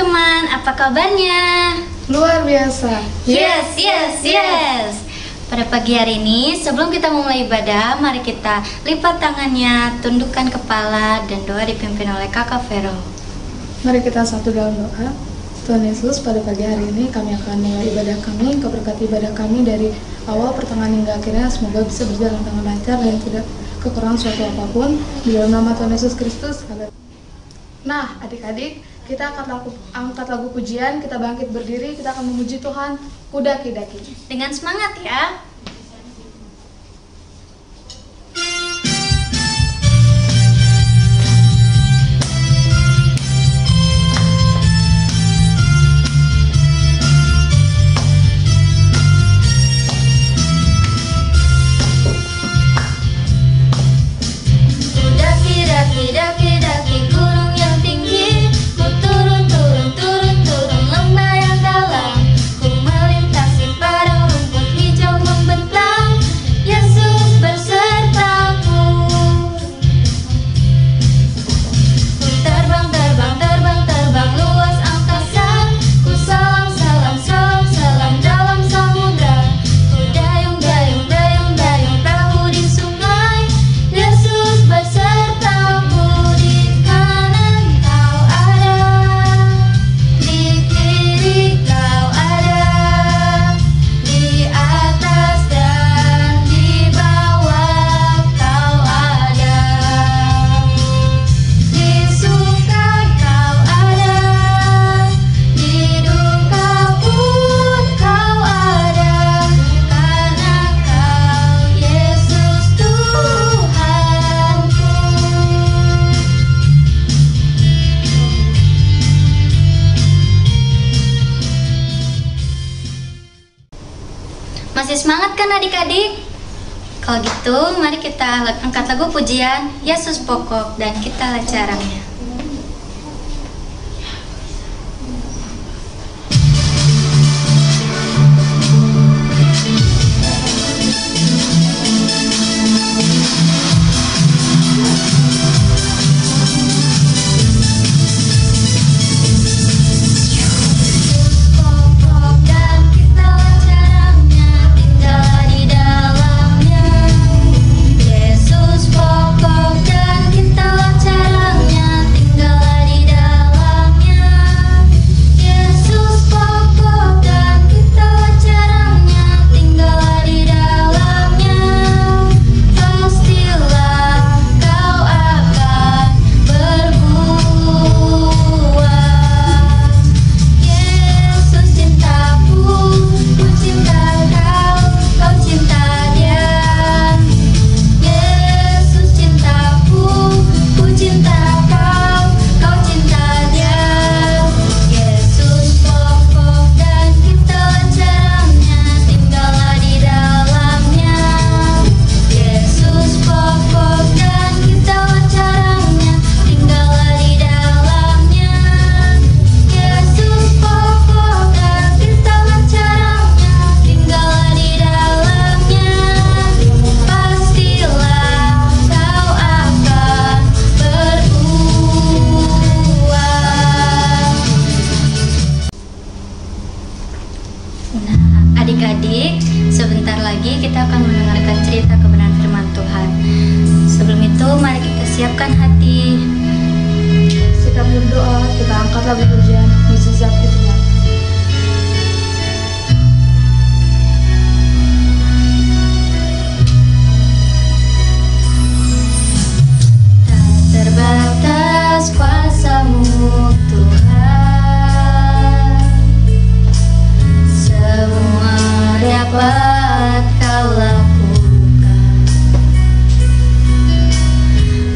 teman-teman, apa kabarnya? Luar biasa. Yes. Pada pagi hari ini, sebelum kita memulai ibadah, mari kita lipat tangannya, tundukkan kepala, dan doa dipimpin oleh Kakak Vero. Mari kita satu dalam doa. Tuhan Yesus, pada pagi hari ini kami akan mulai ibadah kami. Kau berkati ibadah kami dari awal, pertengahan hingga akhirnya. Semoga bisa berjalan dengan lancar dan tidak kekurangan suatu apapun. Di dalam nama Tuhan Yesus Kristus. Nah, adik-adik, kita angkat lagu pujian, kita bangkit berdiri, kita akan memuji Tuhan, Kudaki-daki. Dengan semangat ya. Daki-daki gunung yang tinggi, ku turun lembah yang dalam, ku melintasi padang rumput hijau membentang, Yesus bersertaku. Ku terbang luas angkasa, ku salam dalam samudra, ku dayung perahu di sungai, Yesus bersertaku. Masih semangat kan adik-adik? Kalau gitu, mari kita angkat lagu pujian Yesus pokok dan kita caranya. Adik-adik, sebentar lagi kita akan mendengarkan cerita kebenaran firman Tuhan. Sebelum itu, mari kita siapkan hati. Sikap berdoa, kita angkat lagu pujian, mukjizat Tuhan. Tak terbatas kuasa-Mu Tuhan, semua dapat Kau lakukan.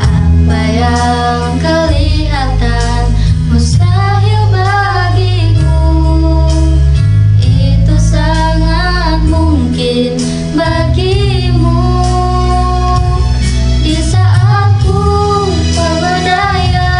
Apa yang kelihatan mustahil bagimu, itu sangat mungkin bagimu. Di saat ku tak berdaya,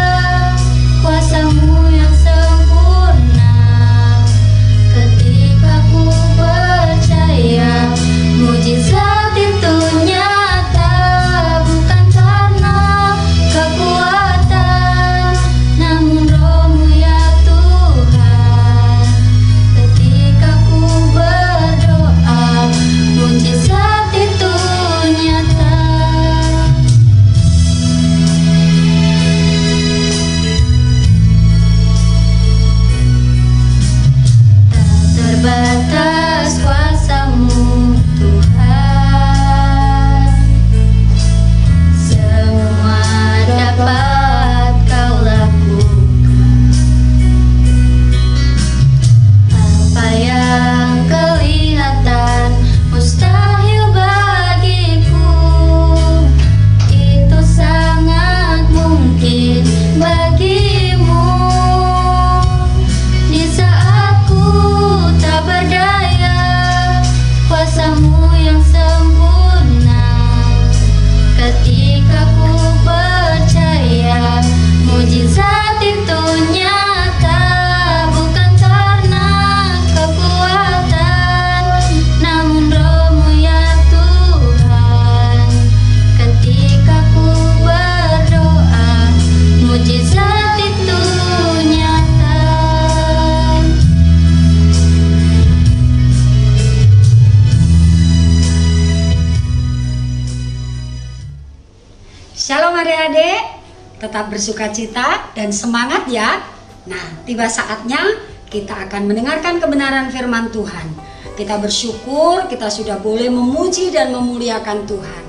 Tetap bersukacita dan semangat ya. Nah, tiba saatnya kita akan mendengarkan kebenaran firman Tuhan. Kita bersyukur kita sudah boleh memuji dan memuliakan Tuhan.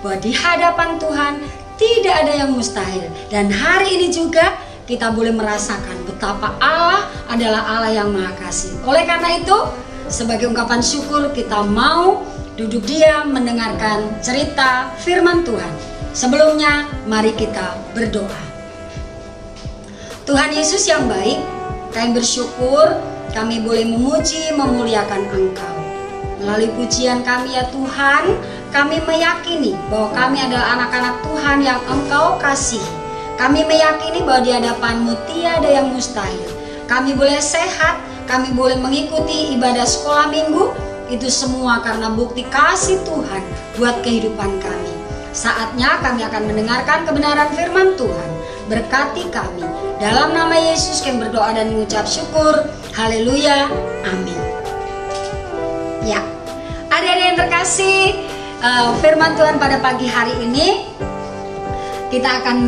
Bahwa di hadapan Tuhan tidak ada yang mustahil. Dan hari ini juga kita boleh merasakan betapa Allah adalah Allah yang Maha Kasih. Oleh karena itu, sebagai ungkapan syukur kita mau duduk diam mendengarkan cerita firman Tuhan. Sebelumnya, mari kita berdoa. Tuhan Yesus yang baik, kami bersyukur kami boleh memuji, memuliakan Engkau. Melalui pujian kami ya Tuhan, kami meyakini bahwa kami adalah anak-anak Tuhan yang Engkau kasihi. Kami meyakini bahwa di hadapan-Mu tiada yang mustahil. Kami boleh sehat, kami boleh mengikuti ibadah sekolah minggu. Itu semua karena bukti kasih Tuhan buat kehidupan kami. Saatnya kami akan mendengarkan kebenaran firman Tuhan. Berkati kami. Dalam nama Yesus kami berdoa dan mengucap syukur. Haleluya. Amin. Ya, adik-adik yang terkasih, firman Tuhan pada pagi hari ini kita akan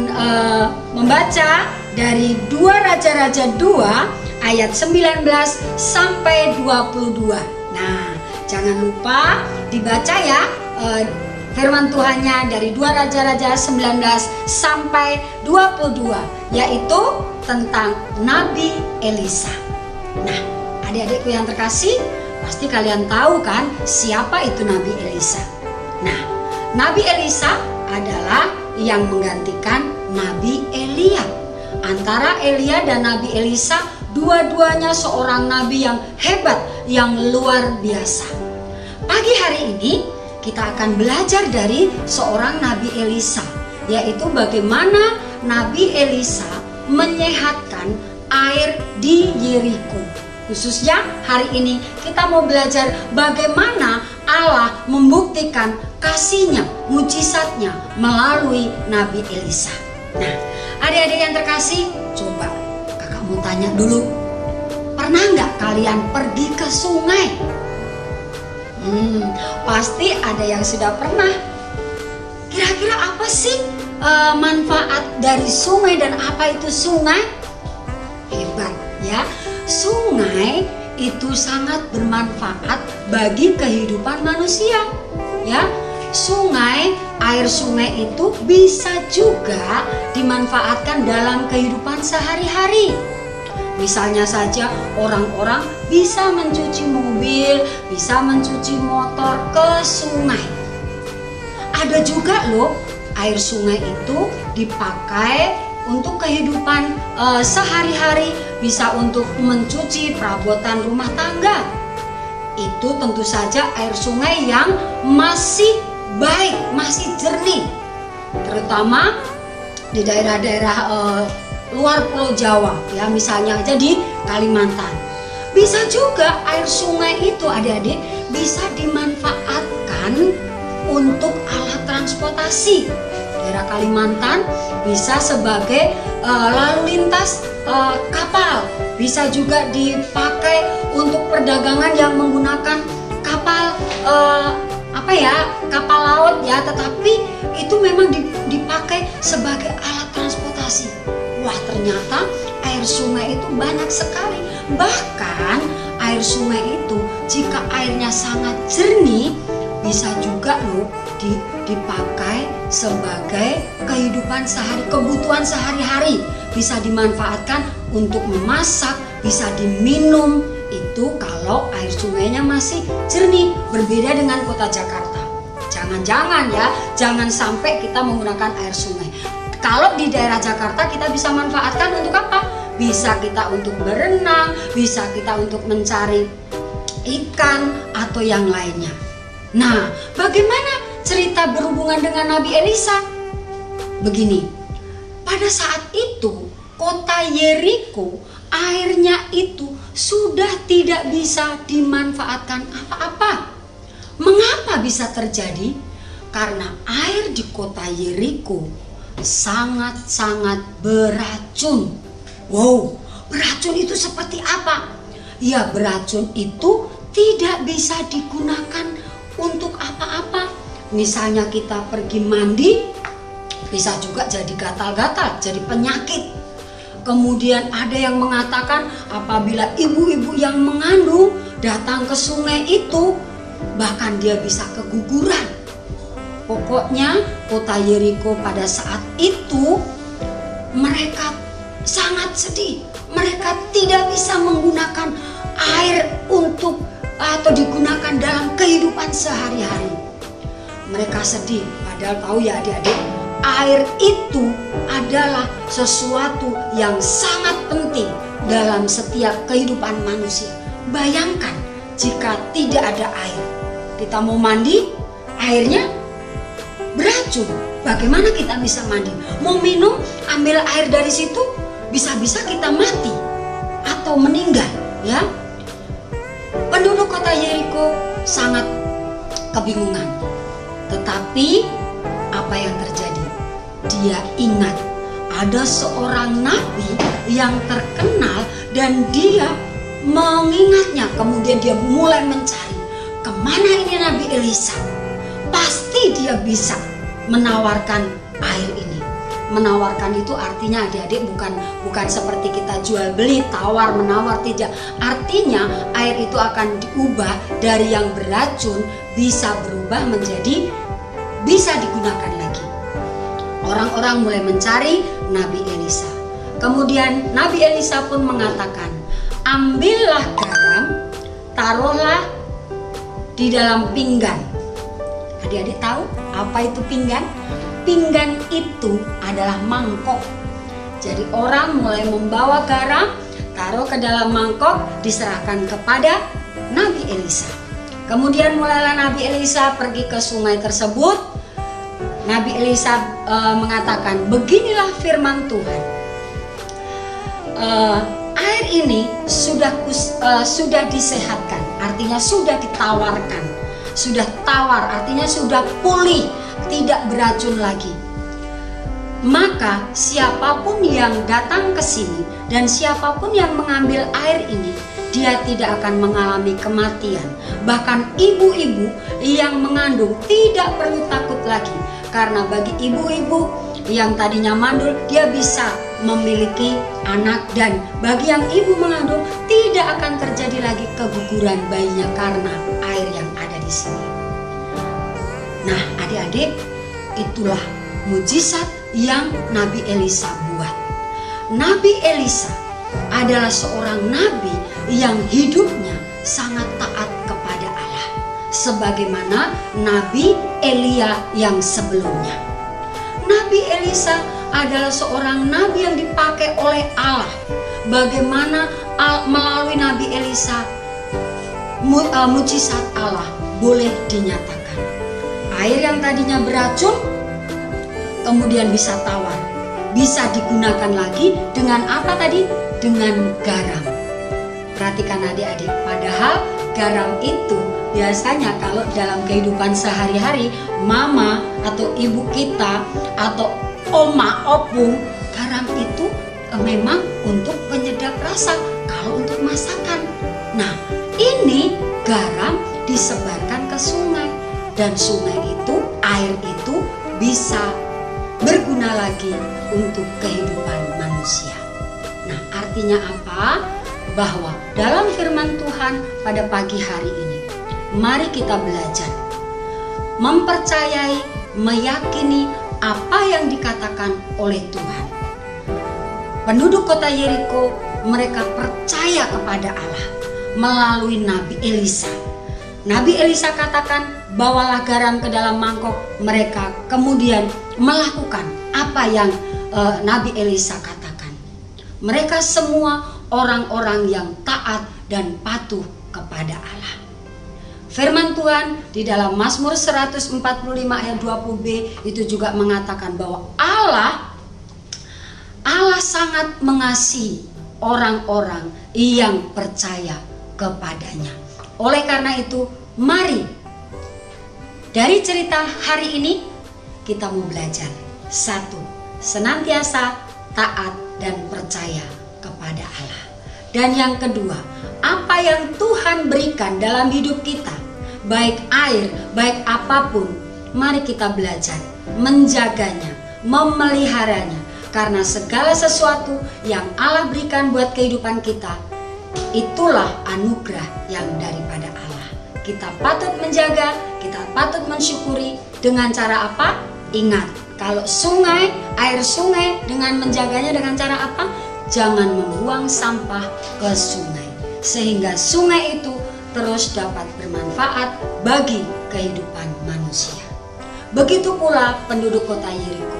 membaca dari 2 Raja-Raja 2 ayat 19 sampai 22. Nah, jangan lupa dibaca ya firman Tuhannya dari 2 Raja-Raja 19 sampai 22, yaitu tentang Nabi Elisa. Nah, adik-adikku yang terkasih, pasti kalian tahu kan siapa itu Nabi Elisa. Nah, Nabi Elisa adalah yang menggantikan Nabi Elia. Antara Elia dan Nabi Elisa, dua-duanya seorang nabi yang hebat, yang luar biasa. Pagi hari ini kita akan belajar dari seorang Nabi Elisa, yaitu bagaimana Nabi Elisa menyehatkan air di Yeriko. Khususnya hari ini kita mau belajar bagaimana Allah membuktikan kasih-Nya, mujizat-Nya melalui Nabi Elisa. Nah, adik-adik yang terkasih, coba kakak mau tanya dulu, pernah nggak kalian pergi ke sungai? Pasti ada yang sudah pernah. Kira-kira apa sih manfaat dari sungai dan apa itu sungai? Hebat ya. Sungai itu sangat bermanfaat bagi kehidupan manusia. Ya, sungai, air sungai itu bisa juga dimanfaatkan dalam kehidupan sehari-hari. Misalnya saja orang-orang bisa mencuci mobil, bisa mencuci motor ke sungai. Ada juga loh, air sungai itu dipakai untuk kehidupan sehari-hari, bisa untuk mencuci perabotan rumah tangga. Itu tentu saja air sungai yang masih baik, masih jernih. Terutama di daerah-daerah luar Pulau Jawa, ya misalnya aja di Kalimantan. Bisa juga air sungai itu adik-adik bisa dimanfaatkan untuk alat transportasi. Daerah Kalimantan bisa sebagai lalu lintas kapal, bisa juga dipakai untuk perdagangan yang menggunakan kapal kapal laut ya, tetapi itu memang dipakai sebagai alat transportasi. Wah, ternyata air sungai itu banyak sekali. Bahkan air sungai itu jika airnya sangat jernih bisa juga loh dipakai sebagai kehidupan kebutuhan sehari-hari. Bisa dimanfaatkan untuk memasak, bisa diminum. Itu kalau air sungainya masih jernih, berbeda dengan kota Jakarta. Jangan-jangan ya, jangan sampai kita menggunakan air sungai. Kalau di daerah Jakarta kita bisa manfaatkan untuk apa? Bisa kita untuk berenang, bisa kita untuk mencari ikan atau yang lainnya. Nah, bagaimana cerita berhubungan dengan Nabi Elisa? Begini, pada saat itu kota Yeriko airnya itu sudah tidak bisa dimanfaatkan apa-apa. Mengapa bisa terjadi? Karena air di kota Yeriko sangat-sangat beracun. Wow, beracun itu seperti apa? Ya, beracun itu tidak bisa digunakan untuk apa-apa. Misalnya kita pergi mandi, bisa juga jadi gatal-gatal, jadi penyakit. Kemudian ada yang mengatakan apabila ibu-ibu yang mengandung datang ke sungai itu, bahkan dia bisa keguguran. Pokoknya kota Yeriko pada saat itu mereka sangat sedih. Mereka tidak bisa menggunakan air untuk atau digunakan dalam kehidupan sehari-hari. Mereka sedih, padahal tahu ya adik-adik, air itu adalah sesuatu yang sangat penting dalam setiap kehidupan manusia. Bayangkan jika tidak ada air, kita mau mandi, airnya beracun. Bagaimana kita bisa mandi? Mau minum, ambil air dari situ, bisa-bisa kita mati atau meninggal, ya. Penduduk kota Yeriko sangat kebingungan. Tetapi apa yang terjadi? Dia ingat ada seorang nabi yang terkenal dan dia mengingatnya. Kemudian dia mulai mencari, kemana ini Nabi Elisa? Pasti dia bisa menawarkan air ini. Menawarkan itu artinya adik-adik bukan seperti kita jual beli, tawar menawar, tidak. Artinya air itu akan diubah dari yang beracun bisa berubah menjadi bisa digunakan lagi. Orang-orang mulai mencari Nabi Elisa. Kemudian Nabi Elisa pun mengatakan, ambillah garam, taruhlah di dalam pinggan. Adik-adik tahu apa itu pinggan? Pinggan itu adalah mangkok. Jadi orang mulai membawa garam, taruh ke dalam mangkok, diserahkan kepada Nabi Elisa. Kemudian mulailah Nabi Elisa pergi ke sungai tersebut. Nabi Elisa mengatakan, beginilah firman Tuhan. Air ini sudah disehatkan, artinya sudah ditawarkan. Sudah tawar, artinya sudah pulih, tidak beracun lagi. Maka siapapun yang datang ke sini dan siapapun yang mengambil air ini, dia tidak akan mengalami kematian. Bahkan ibu-ibu yang mengandung tidak perlu takut lagi, karena bagi ibu-ibu yang tadinya mandul, dia bisa memiliki anak, dan bagi yang ibu mengandung tidak akan terjadi lagi keguguran bayinya karena air yang ada di sini. Nah, adik-adik, itulah mujizat yang Nabi Elisa buat. Nabi Elisa adalah seorang nabi yang hidupnya sangat taat kepada Allah, sebagaimana Nabi Elia yang sebelumnya. Nabi Elisa adalah seorang nabi yang dipakai oleh Allah. Bagaimana melalui Nabi Elisa mujizat Allah boleh dinyatakan. Air yang tadinya beracun kemudian bisa tawar, bisa digunakan lagi dengan apa tadi? Dengan garam. Perhatikan adik-adik, padahal garam itu biasanya kalau dalam kehidupan sehari-hari, mama atau ibu kita atau oma, opung, garam itu memang untuk penyedap rasa, kalau untuk masakan. Nah, ini garam disebarkan ke sungai, dan sungai itu, air itu bisa berguna lagi untuk kehidupan manusia. Nah, artinya apa? Bahwa dalam firman Tuhan pada pagi hari ini, mari kita belajar mempercayai, meyakini apa yang dikatakan oleh Tuhan. Penduduk kota Yeriko, mereka percaya kepada Allah melalui Nabi Elisa. Nabi Elisa katakan, bawalah garam ke dalam mangkok. Mereka kemudian melakukan apa yang Nabi Elisa katakan. Mereka semua orang-orang yang taat dan patuh kepada Allah. Firman Tuhan di dalam Mazmur 145 ayat 20b itu juga mengatakan bahwa Allah sangat mengasihi orang-orang yang percaya kepadanya. Oleh karena itu, mari dari cerita hari ini kita mau belajar. 1. Senantiasa taat dan percaya kepada Allah. Dan yang kedua, apa yang Tuhan berikan dalam hidup kita, baik air, baik apapun, mari kita belajar menjaganya, memeliharanya. Karena segala sesuatu yang Allah berikan buat kehidupan kita, itulah anugerah yang daripada Allah. Kita patut menjaga, kita patut mensyukuri. Dengan cara apa? Ingat, kalau sungai, air sungai, dengan menjaganya dengan cara apa? Jangan membuang sampah ke sungai, sehingga sungai itu terus dapat bermanfaat bagi kehidupan manusia. Begitu pula penduduk kota Yeriko.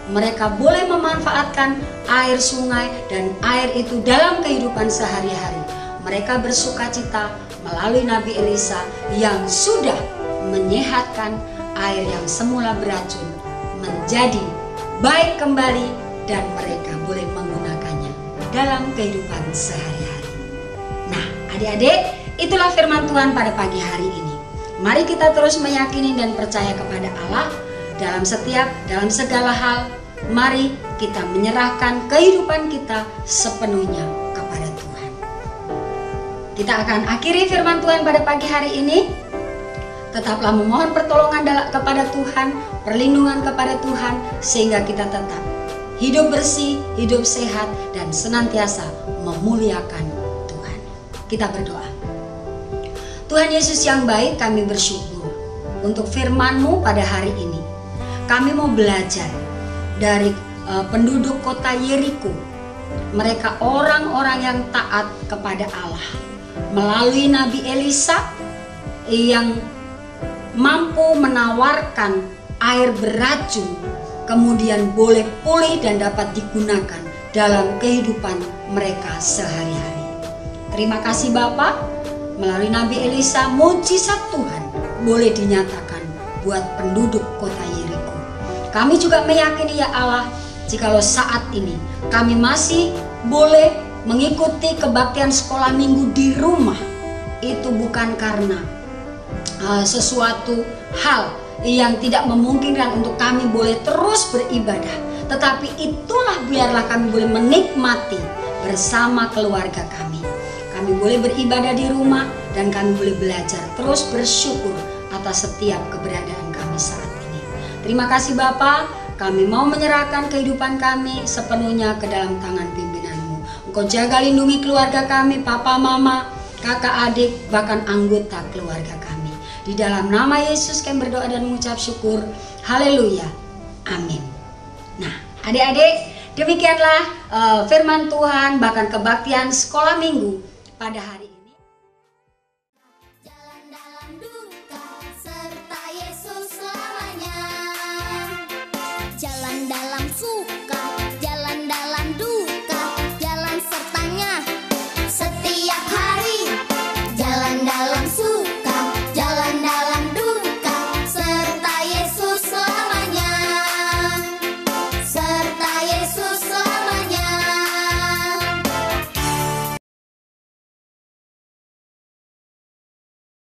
Mereka boleh memanfaatkan air sungai dan air itu dalam kehidupan sehari-hari. Mereka bersukacita melalui Nabi Elisa yang sudah menyehatkan air yang semula beracun menjadi baik kembali, dan mereka boleh menggunakannya dalam kehidupan sehari-hari. Nah, adik-adik, itulah firman Tuhan pada pagi hari ini. Mari kita terus meyakini dan percaya kepada Allah dalam segala hal. Mari kita menyerahkan kehidupan kita sepenuhnya kepada Tuhan. Kita akan akhiri firman Tuhan pada pagi hari ini. Tetaplah memohon pertolongan kepada Tuhan, perlindungan kepada Tuhan, sehingga kita tetap hidup bersih, hidup sehat, dan senantiasa memuliakan Tuhan. Kita berdoa. Tuhan Yesus yang baik, kami bersyukur untuk firman-Mu pada hari ini. Kami mau belajar dari penduduk kota Yeriko. Mereka orang-orang yang taat kepada Allah. Melalui Nabi Elisa yang mampu menawarkan air beracun, kemudian boleh pulih dan dapat digunakan dalam kehidupan mereka sehari-hari. Terima kasih Bapa, melalui Nabi Elisa mujizat Tuhan boleh dinyatakan buat penduduk kota Yeriko. Kami juga meyakini ya Allah, jikalau saat ini kami masih boleh mengikuti kebaktian sekolah minggu di rumah, itu bukan karena sesuatu hal yang tidak memungkinkan untuk kami boleh terus beribadah, tetapi itulah biarlah kami boleh menikmati bersama keluarga kami. Kami boleh beribadah di rumah dan kami boleh belajar terus bersyukur atas setiap keberadaan kami saat ini. Terima kasih Bapa, kami mau menyerahkan kehidupan kami sepenuhnya ke dalam tangan pimpinan-Mu. Engkau jaga lindungi keluarga kami, papa, mama, kakak, adik, bahkan anggota keluarga kami. Di dalam nama Yesus kami berdoa dan mengucap syukur. Haleluya. Amin. Nah, adik-adik, demikianlah firman Tuhan bahkan kebaktian sekolah minggu pada hari ini.